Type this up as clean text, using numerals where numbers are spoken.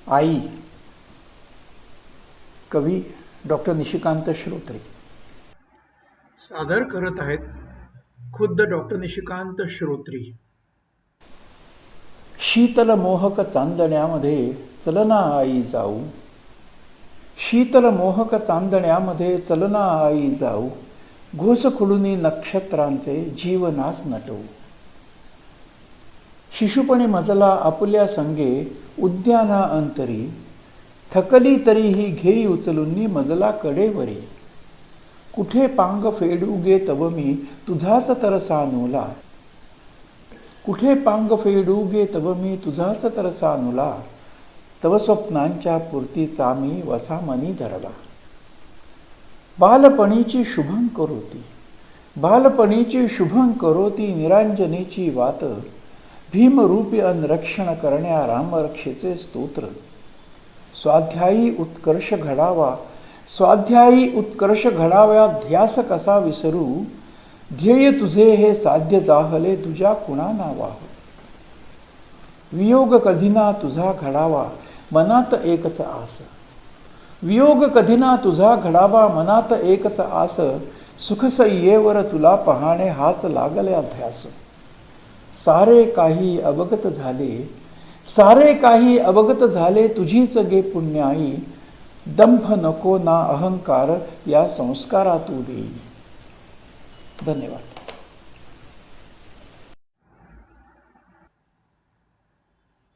आई, कवी डॉक्टर निशिकांत श्रोत्री सादर करत आहेत खुद्द डॉक्टर निशिकांत श्रोत्री. शीतल मोहक चांदण्यामध्ये चलना आई जाऊ, शीतल मोहक चांदण्यामध्ये चलना आई जाऊ, घोस खुडुनी नक्षत्रांचे जीवनास नटवू. शिशुपणी मजला आपुल्या संगे उद्याना अंतरी, थकली तरीही घेई उचलुनी मजला कडेवरी. कुठे पांग फेडू गे तव मी तुझाच तरसानुला, कुठे पांग फेडू गे तव मी तुझाच तरसानुला, तव स्वप्नांच्या पूर्तीचा मी वसा मनी धरला. बालपणीची शुभं करोती, बालपणीची शुभं करोती निरांजनीची वात, भीमरूपी अनरक्षण करण्या रामरक्षेचे स्तोत्र. स्वाध्यायी उत्कर्ष घडावा, स्वाध्यायी उत्कर्ष घडाव्या ध्यास कसा विसरू, ध्येय तुझे हे साध्य जाहले तुझ्या कुणा नावाहू. वियोग कधीना तुझा घडावा मनात एकच आस, वियोग कधीना तुझा घडावा मनात एकच आस, सुखसय्येवर तुला पाहणे हाच लागल्या ध्यास. सारे काही अवगत झाले, सारे काही अवगत झाले तुझीच गे पुण्याई, दंभ नको ना अहंकार या संस्कारातू देई. धन्यवाद.